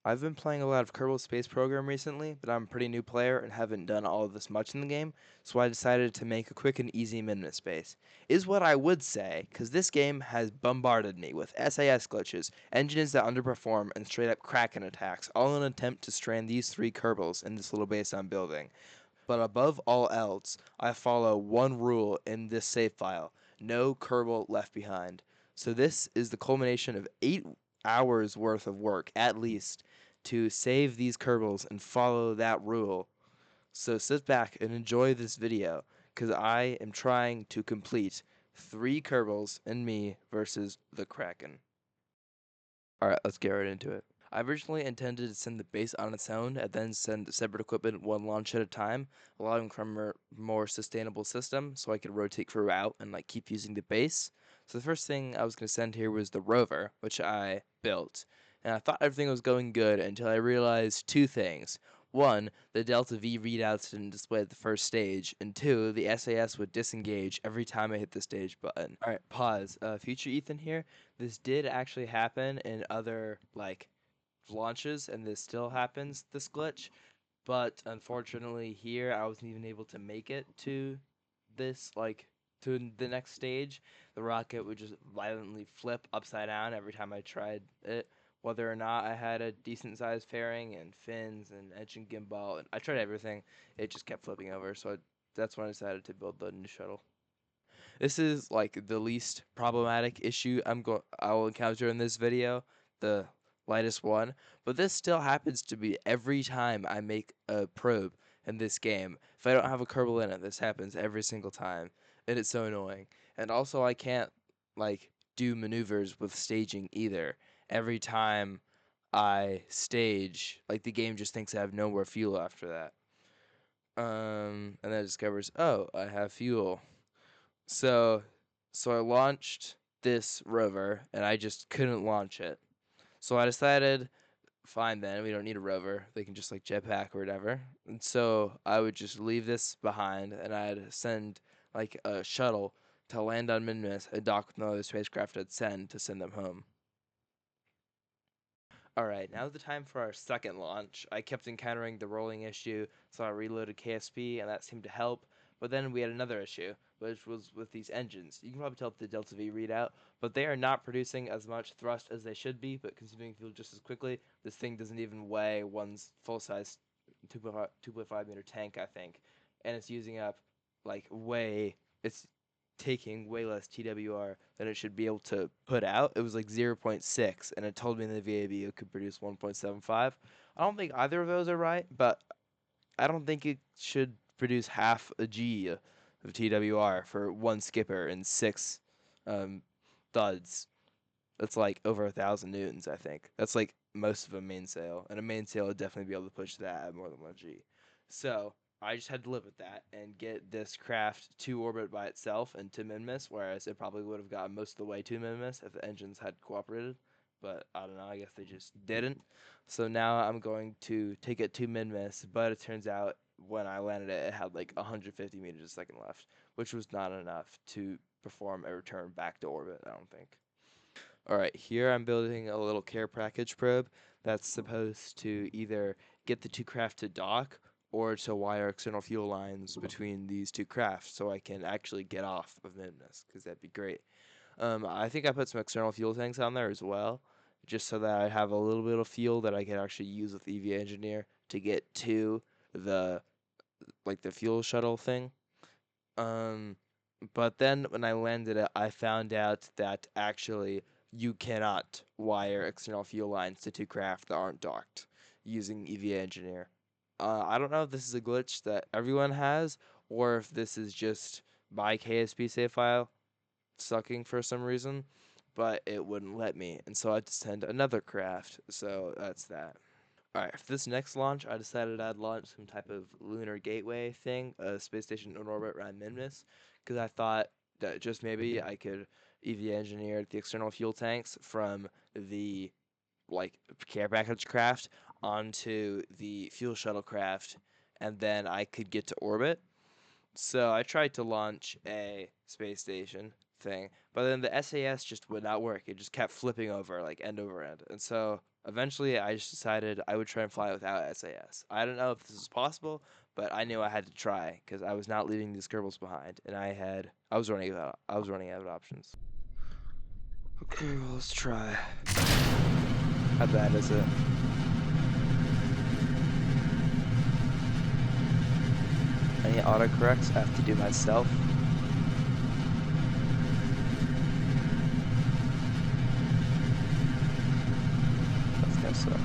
I've been playing a lot of Kerbal Space Program recently, but I'm a pretty new player and haven't done all of this much in the game, so I decided to make a quick and easy Minmus space. Is what I would say, because this game has bombarded me with SAS glitches, engines that underperform, and straight up kraken attacks, all in an attempt to strand these three Kerbals in this little base I'm building. But above all else, I follow one rule in this save file: no Kerbal left behind. So this is the culmination of 8 hours worth of work, at least, to save these Kerbals and follow that rule. So sit back and enjoy this video, because I am trying to complete 3 Kerbals and me versus the Kraken. Alright, let's get right into it. I originally intended to send the base on its own and then send separate equipment one launch at a time, allowing for a more sustainable system so I could rotate throughout and keep using the base. So the first thing I was going to send here was the rover, which I built. And I thought everything was going good until I realized two things. One, the Delta V readouts didn't display at the first stage, and two, the SAS would disengage every time I hit the stage button. Alright, pause. Future Ethan here. This did actually happen in other, launches, and this still happens, this glitch, but unfortunately here I wasn't even able to make it to this, to the next stage. The rocket would just violently flip upside down every time I tried it, whether or not I had a decent sized fairing and fins and engine gimbal, and I tried everything. It just kept flipping over, so that's when I decided to build the new shuttle. This is the least problematic issue I'll encounter in this video, the lightest one, but this still happens to me every time I make a probe in this game. If I don't have a Kerbal in it, this happens every single time, and it's so annoying. And also I can't do maneuvers with staging either. Every time I stage, the game just thinks I have no more fuel after that. And then it discovers, oh, I have fuel. So, so I launched this rover, and I just couldn't launch it. So I decided, fine then, we don't need a rover. They can just jetpack or whatever. And so I would just leave this behind, and I'd send a shuttle to land on Minmus and dock with another spacecraft I'd send to send them home. Alright, now's the time for our second launch. I kept encountering the rolling issue, so I reloaded KSP, and that seemed to help. But then we had another issue, which was with these engines. You can probably tell the Delta V readout, but they are not producing as much thrust as they should be, but consuming fuel just as quickly. This thing doesn't even weigh one's full-size 2.5 meter tank, I think. And it's using up, it's taking way less TWR than it should be able to put out. It was 0.6, and it told me in the VAB it could produce 1.75. I don't think either of those are right, but I don't think it should produce half a G of TWR for one skipper and 6 um, thuds. That's over 1,000 newtons, I think. That's most of a mainsail, and a mainsail would definitely be able to push that at more than 1 G. So I just had to live with that and get this craft to orbit by itself and to Minmus, whereas it probably would have gotten most of the way to Minmus if the engines had cooperated. But I don't know, I guess they just didn't. So now I'm going to take it to Minmus, but it turns out when I landed it, it had 150 meters a second left, which was not enough to perform a return back to orbit, I don't think. Alright, here I'm building a little care package probe that's supposed to either get the two craft to dock or to wire external fuel lines between these two crafts so I can actually get off of Minmus, because that'd be great. I think I put some external fuel tanks on there as well, just so that I have a little bit of fuel that I can actually use with EVA Engineer to get to the the fuel shuttle thing. Um, but then when I landed it, I found out that actually you cannot wire external fuel lines to two craft that aren't docked using EVA Engineer. I don't know if this is a glitch that everyone has, or if this is just my KSP save file sucking for some reason, but it wouldn't let me, and so I had to send another craft, so that's that. Alright, for this next launch, I decided I'd launch some type of lunar gateway thing, a space station in orbit around Minmus, because I thought that just maybe I could EVA engineer the external fuel tanks from the care package craft onto the fuel shuttle craft, and then I could get to orbit. So I tried to launch a space station thing, but then the SAS just would not work. It just kept flipping over end over end, and so Eventually, I just decided I would try and fly without SAS. I don't know if this is possible, but I knew I had to try because I was not leaving these Kerbals behind, and I was running out of options. Okay, well, let's try. How bad is it? Any autocorrects I have to do myself? That's gonna suck.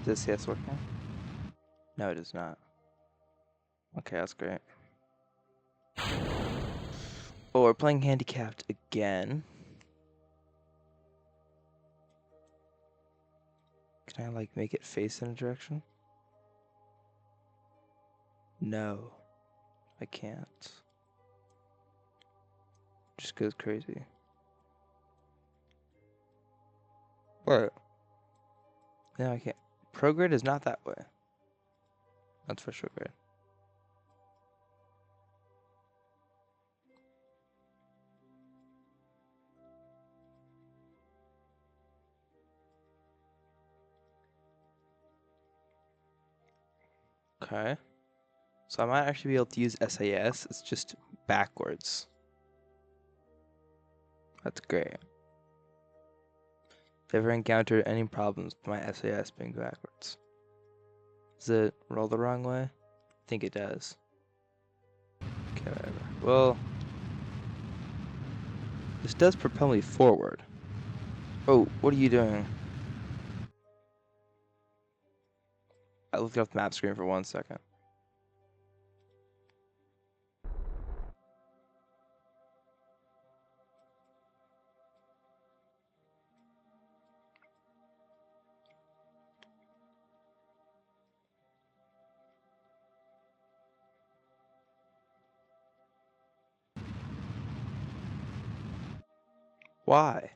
Is this working? No, it is not. Okay, that's great. Oh, we're playing handicapped again. Can I, like, make it face in a direction? No, I can't. Just goes crazy. What? No, I can't. Prograde is not that way. That's for sure. Grade. Okay. So I might actually be able to use SAS. It's just backwards. That's great. If you ever encountered any problems with my SAS being backwards? Does it roll the wrong way? I think it does. Okay, whatever. Well, this does propel me forward. Oh, what are you doing? I looked off the map screen for 1 second. Why?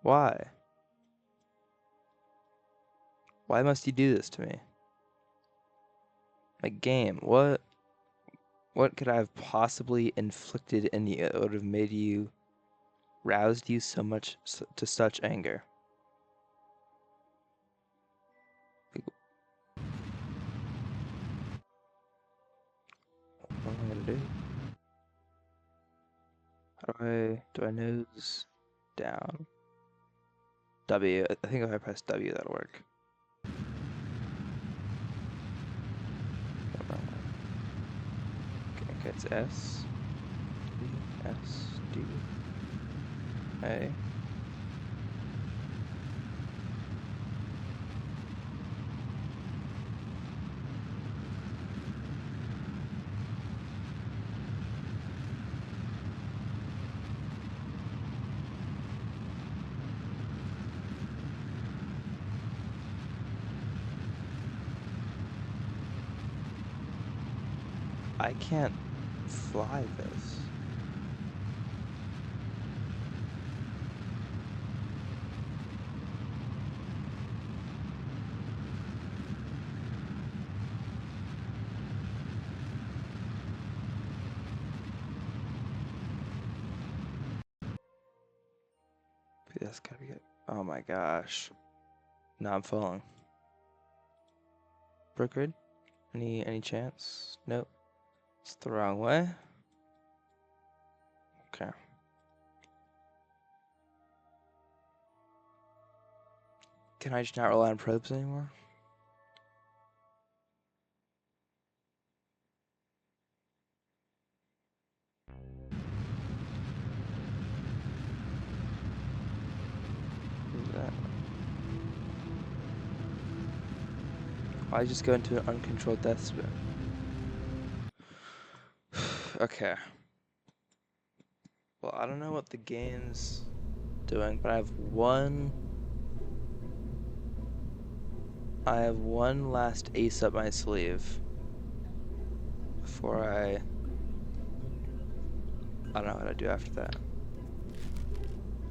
Why? Why must you do this to me? Like, game, what could I have possibly inflicted in you that would have made you, roused you so much to such anger? Like, what am I gonna do? How do I nose down? W. I think if I press W, that'll work. Okay, it's S. D, S, D, A. I can't fly this. That's gotta be it. Oh my gosh. No, I'm falling. Brookrid? Any chance? Nope. It's the wrong way. Okay. Can I just not rely on probes anymore? Who's that? I just go into an uncontrolled death spin. Okay. Well, I don't know what the game's doing, but I have one last ace up my sleeve before I don't know what I do after that.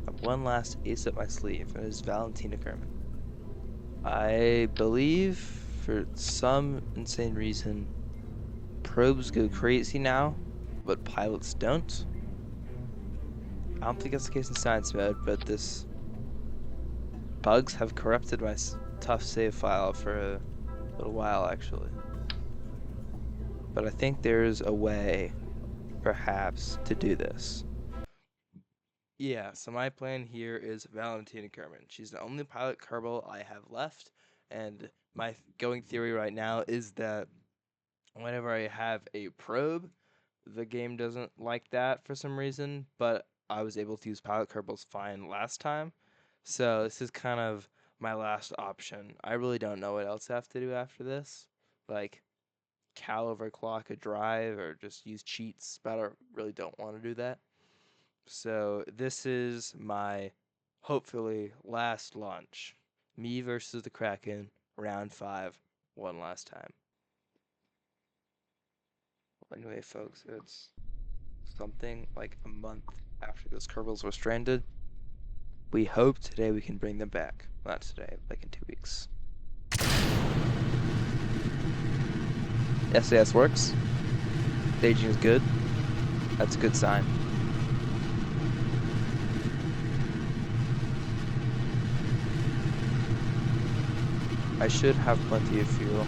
I have one last ace up my sleeve, and it is Valentina Kerman. I believe, for some insane reason, probes go crazy now, but pilots don't. I don't think that's the case in science mode, but bugs have corrupted my tough save file for a little while, actually. But I think there's a way, perhaps, to do this. Yeah, so my plan here is Valentina Kerman. She's the only pilot Kerbal I have left, and my going theory right now is that whenever I have a probe, the game doesn't like that for some reason, but I was able to use pilot Kerbals fine last time. So this is kind of my last option. I really don't know what else I have to do after this. Like, cal overclock a drive or just use cheats, but I really don't want to do that. So this is my, hopefully, last launch. Me versus the Kraken, round 5, one last time. Anyway, folks, it's something like a month after those Kerbals were stranded. We hope today we can bring them back. Not today, like in 2 weeks. SAS works. Staging is good. That's a good sign. I should have plenty of fuel.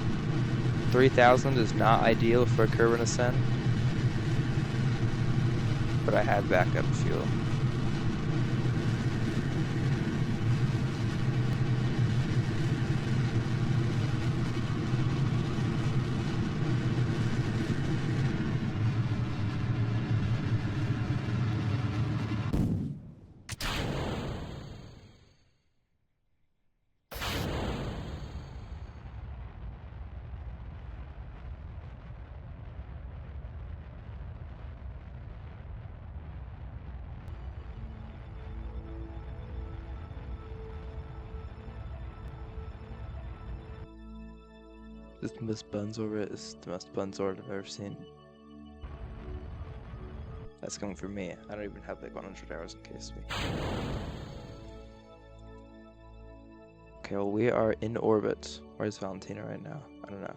3,000 is not ideal for a Kerbal ascent, but I have backup fuel. This Buns orbit is the most Buns orbit I've ever seen. That's coming from me. I don't even have like 100 hours in case me. Okay, well we are in orbit. Where's Valentina right now? I don't know.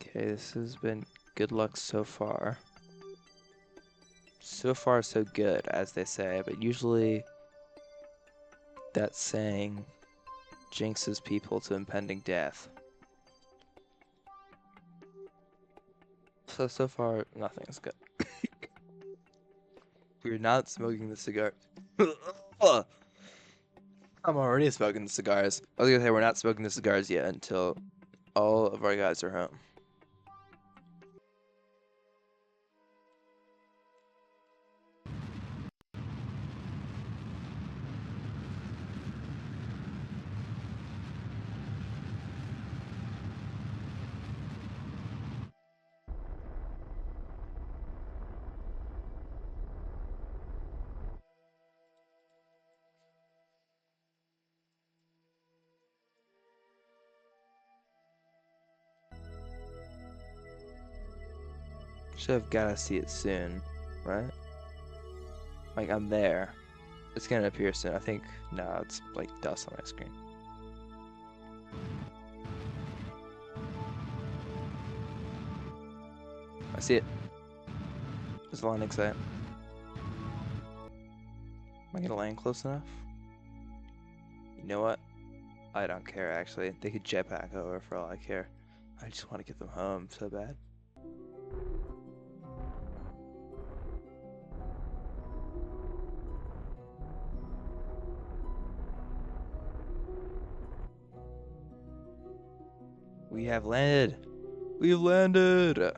Okay, this has been good luck so far. So far so good, as they say, but usually that saying jinxes people to impending death. So far, nothing is good. We're not smoking the cigar. I'm already smoking the cigars. I was gonna say we're not smoking the cigars yet until all of our guys are home. Should have gotta see it soon, right? Like, I'm there. It's gonna appear soon. I think, no, it's like dust on my screen. I see it. Is the landing site? Am I gonna land close enough? You know what? I don't care, actually. They could jetpack over for all I care. I just want to get them home so bad. We have landed! We have landed!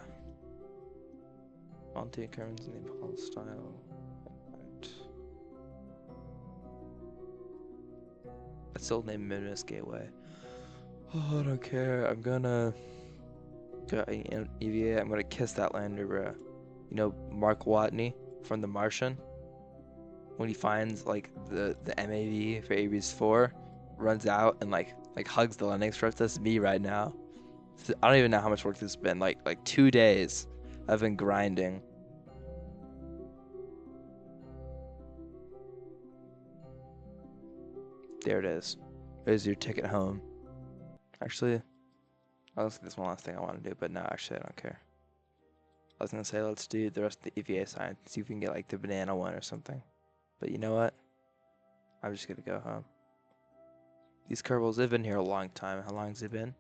Monty Kerman's name, Paul style. Right. That's still named Minmus Gateway. Oh, I don't care. I'm gonna go EVA. I'm gonna kiss that lander, bro. You know Mark Watney from The Martian? When he finds like the MAV for Ares 4, runs out and like hugs the landing strip. That's me right now. I don't even know how much work this has been. Like 2 days I've been grinding. There it is. There's your ticket home. Actually, I was this one last thing I want to do, but no, actually I don't care. I was gonna say let's do the rest of the EVA sign, see if we can get like the banana one or something. But you know what? I'm just gonna go home. These Kerbals, they've been here a long time. How long has it been?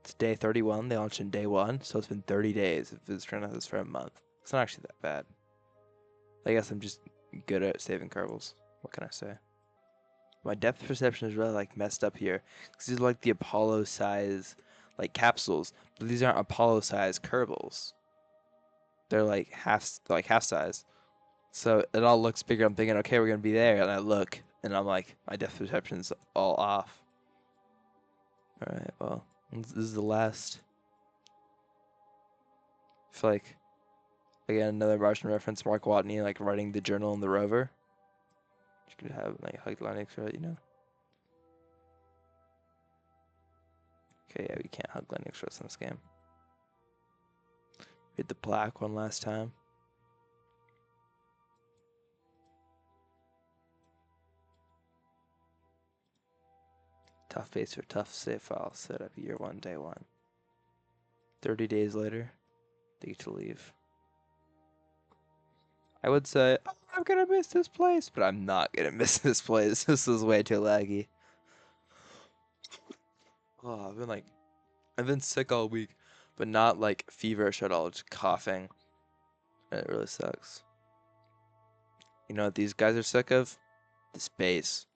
It's day 31. They launched in day 1, so it's been 30 days. If it's turned out this for a month, it's not actually that bad. I guess I'm just good at saving Kerbals. What can I say? My depth perception is really like messed up here, because these are like the Apollo size like capsules, but these aren't Apollo size Kerbals. They're like half size. So it all looks bigger. I'm thinking, okay, we're gonna be there, and I look, and I'm like, my depth perception's all off. All right, well, this is the last. I feel like again another Martian reference. Mark Watney like writing the journal in the rover. You could have like hug Linux, right? You know. Okay, yeah, we can't hug Linux for us in this game. Hit the plaque one last time. Tough base for tough save file set up year 1, day 1. 30 days later, they get to leave. I would say, oh, I'm gonna miss this place, but I'm not gonna miss this place. This is way too laggy. Oh, I've been sick all week, but not like feverish at all, just coughing. And it really sucks. You know what these guys are sick of? The space.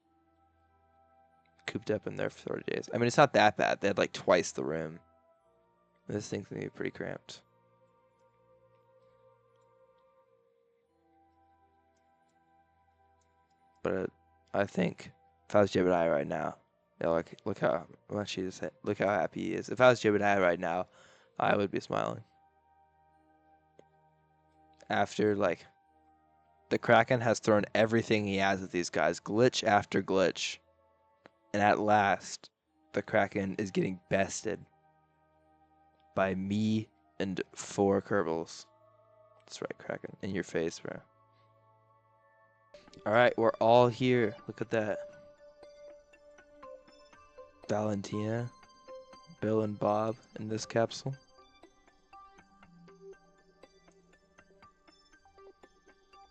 Cooped up in there for 30 days. I mean, it's not that bad. They had like twice the room. This thing's gonna be pretty cramped. But I think if I was Jebediah right now, yeah, like look how I want you to say, look how happy he is. If I was Jebediah right now, I would be smiling. After like the Kraken has thrown everything he has at these guys, glitch after glitch, and at last, the Kraken is getting bested by me and 4 Kerbals. That's right, Kraken, in your face, bro. All right, we're all here. Look at that. Valentina, Bill, and Bob in this capsule.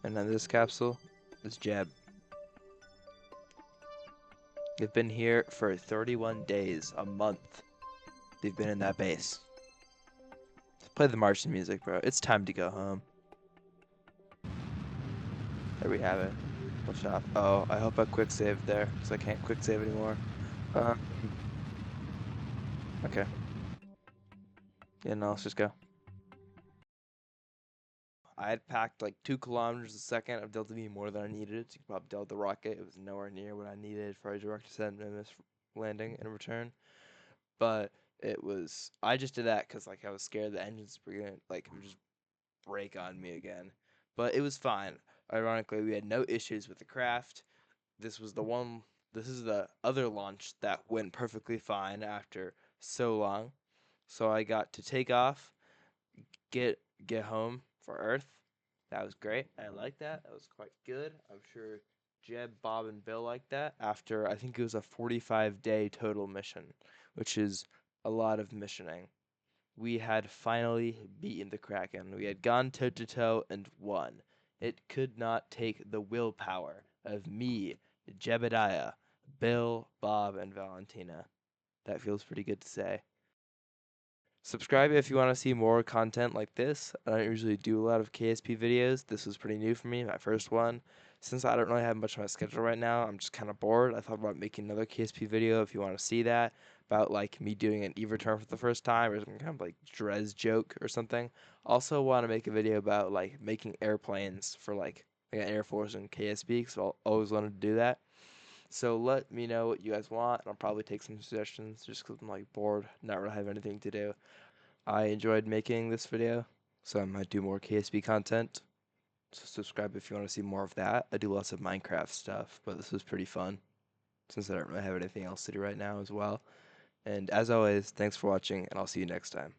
And then this capsule is Jeb. They've been here for 31 days, a month. They've been in that base. Let's play the Martian music, bro. It's time to go home. There we have it. We'll shop. Oh, I hope I quick saved there, because I can't quick save anymore. Okay. Yeah, no, let's just go. I had packed like 2 kilometers a second of Delta V more than I needed to pop Delta rocket. It was nowhere near what I needed for a direct descent Minmus landing and return. But it was, I just did that because like I was scared the engines were gonna like just break on me again. But it was fine. Ironically, we had no issues with the craft. This was the one. This is the other launch that went perfectly fine after so long. So I got to take off, get home for Earth. That was great. I like that. That was quite good. I'm sure Jeb, Bob, and Bill liked that. After I think it was a 45-day total mission, which is a lot of missioning. We had finally beaten the Kraken. We had gone toe to toe and won. It could not take the willpower of me, Jebediah, Bill, Bob, and Valentina. That feels pretty good to say. Subscribe if you want to see more content like this. I don't usually do a lot of KSP videos. This was pretty new for me, my first one. Since I don't really have much on my schedule right now, I'm just kind of bored. I thought about making another KSP video if you want to see that, about like me doing an E-return for the first time or some kind of like Drez joke or something. Also want to make a video about like making airplanes for like Air Force and KSP because I always wanted to do that. So let me know what you guys want, and I'll probably take some suggestions just because I'm like bored, not really have anything to do. I enjoyed making this video, so I might do more KSB content. So subscribe if you want to see more of that. I do lots of Minecraft stuff, but this was pretty fun since I don't really have anything else to do right now as well. And as always, thanks for watching, and I'll see you next time.